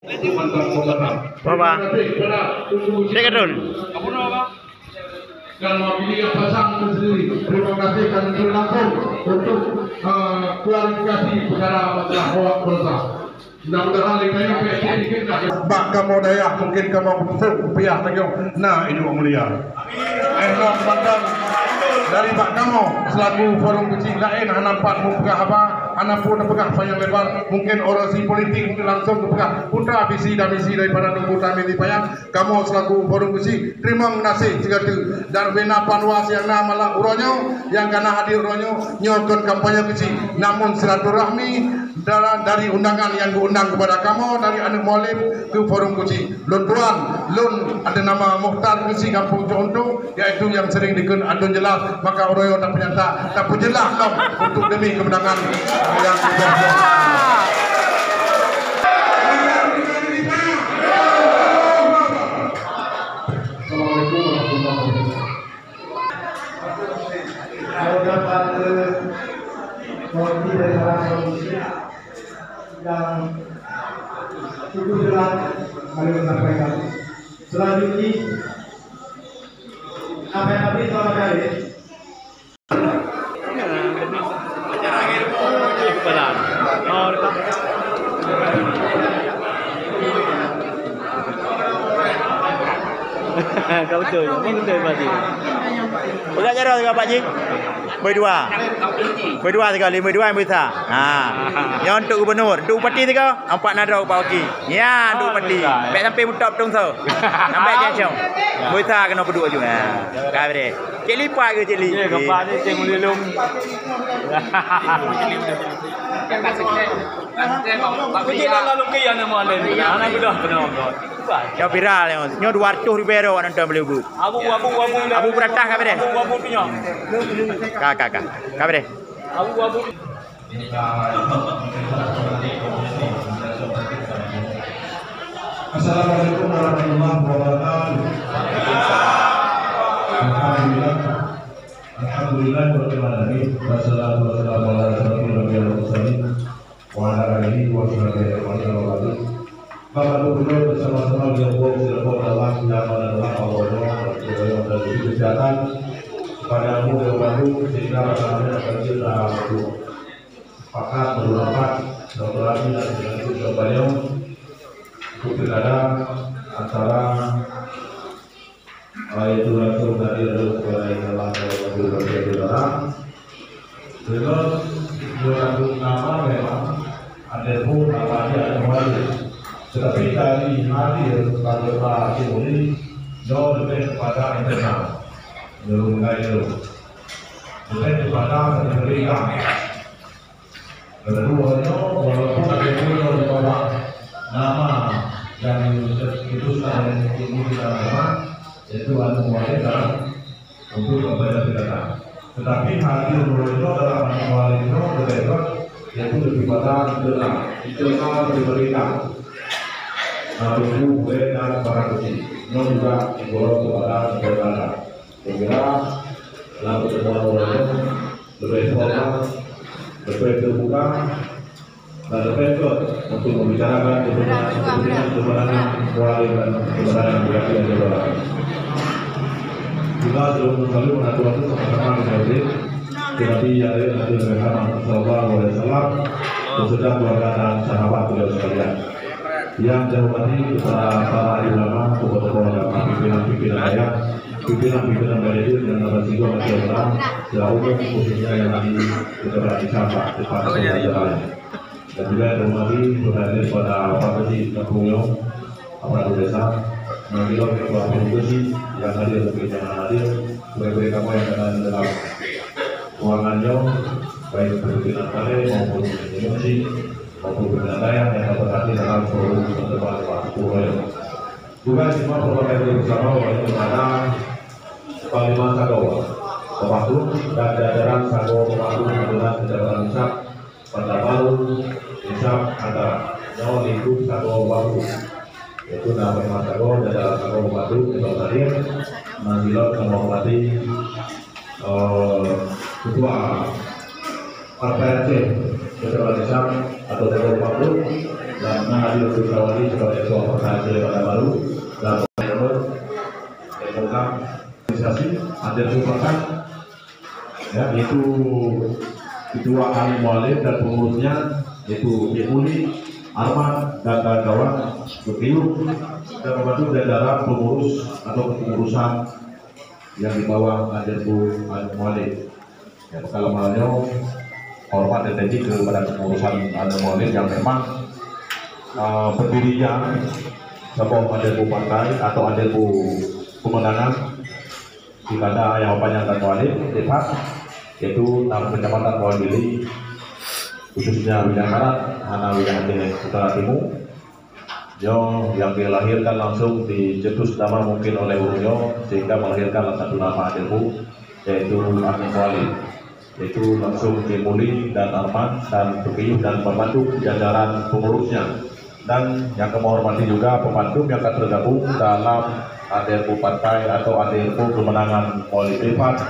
Bapak, saya kedul. Dan mewakili pasang sendiri. Terima kasih karena langsung untuk klarifikasi perkara masalah hoak berita. Mudah-mudahan lekanya PSI bak kamu daya mungkin kamu betul pihak lagi. Nah ini mulia. Enak pandang dari bak kamu selaku forum kecil lain nampak mempegang apa? Anak pun pegang panjang lebar, mungkin orasi politik mungkin langsung pegang putra visi dan misi daripada Nunggu Tami di Payang. Kamu selaku forum kecil terima kasih jika tu dan bina panwas yang nama lah uronyo yang kena hadir uronyo nyokot kampanye kecil. Namun silaturahmi dari undangan yang diundang kepada kamu dari anak mualim ke forum kecil. Lun tuan, lun ada nama Mukhtar kecil Kampung Contoh, yaitu yang sering dikun adun jelas maka uronyo tak penyata tak pujelah dong untuk demi kemenangan yang cukup jelas kami menyampaikan. Selanjutnya apa yang habis selama kali Kau betul, Pak Ji. Udah jarak juga Pak Ji. Berdua sekali, berdua yang bisa. Yang untuk gubernur, untuk bupati tiga, 4 nada Pak Oki. Ya, untuk bupati. Baik sampai mutap tung so. Sampai jencong. Bisa kena berdua juga. Kau beri. Cik lipat ke cik li? Ya, kapal ni cik mulilung. Cik lalu ke yang nama lain. Anak sudah benar. Kau viral ni. Nyo 200 ribu nonton beli buku. Abu beratah kau beri. Abu punya. Kakak. Kau beri. Abu. Assalamualaikum warahmatullahi wabarakatuh. Alhamdulillah wassalatu wassalamu ala rasulillah wa ala alihi wa sahbihi wa sallam. Bapak Gubernur bersama-sama dengan Bapak Allah yang menolak Allah dan kesehatan kepada Muda Baru sehingga rasanya akan kita sepakat berlapat berkolaborasi dan dengan Surabaya untuk pilkada antara itu langsung dari kepada yang telah berbagai orang. Terus berlaku nama memang ada pun namanya ada wali. Tetapi dari hadir pada Pak ini jauh lebih kepada internal, belum itu lebih kepada mereka. Keduanya walaupun ada pun di bawah nama yang diputuskan oleh ini kita memang yaitu anu wanita untuk membayar pidana. Tetapi hadir itu adalah anu wanita berbeda yaitu lebih pada internal pemerintah. Namun boleh dan barang kecil, non juga diborong kepada negara. Segera dalam pertemuan orang lebih formal, lebih terbuka, dan lebih untuk membicarakan kebenaran moral dan kebenaran budaya negara. Kita belum selalu mengatur sama-sama dengan tetapi yang lain nanti Muhammad Sallallahu Alaihi Wasallam beserta keluarga dan sahabat beliau sekalian. Yang saya hormati kepada para ulama, kepada pimpinan-pimpinan daerah, pimpinan-pimpinan manajer dan narasumber masyarakat secara umum khususnya yang tadi kita berarti sahabat kepada saudara dan juga saya hormati berhadir pada Pak Besi Kampungyo, Aparatur Desa, Menggilok Ketua Besi yang hadir lebih jangan hadir, sebagai kamu yang ada dalam ruangannya, baik pimpinan kale maupun emosi maupun penandaian yang terjadi dalam forum pertemuan Pak Purwoyo. Juga semua program bersama oleh kepada Panglima Sago, Pemangku dan jajaran Sago Pemangku adalah jajaran Nisab pada Palu, Nisab antara Nyawa Lingkup Sago Baru, yaitu nama Panglima Sago, jajaran Sago Pemangku yang hadir, Manggilot menghormati Ketua Partai Aceh Ketua Nisab atau Sago Baru dan menghadir Putra Wali sebagai ketua organisasi pada baru dan program organisasi Adir Supakan, ya, itu ketua alim mualim dan pengurusnya yaitu Yemuli, Arman dan kawan-kawan berkiu dan membantu jajaran pengurus atau kepengurusan yang di bawah Adirku alim mualim. Ya, kalau malnya hormat dan tinggi kepada kepengurusan alim mualim yang memang berdirinya sebuah Adirku partai atau Adirku pemenangan di mana yang panjangkan mualim Depak, yaitu 6 kecamatan mewakili khususnya wilayah barat, Hana wilayah utara timur, yang dilahirkan langsung dicetus nama mungkin oleh Urunyo sehingga melahirkan satu nama Adirku yaitu Amin Mualim, yaitu langsung Dimuli dan Arman dan Tukiyuh dan membantu jajaran pengurusnya, dan yang kami hormati juga pembantu yang akan tergabung dalam Adirku Partai atau Adirku Kemenangan Mualim Depak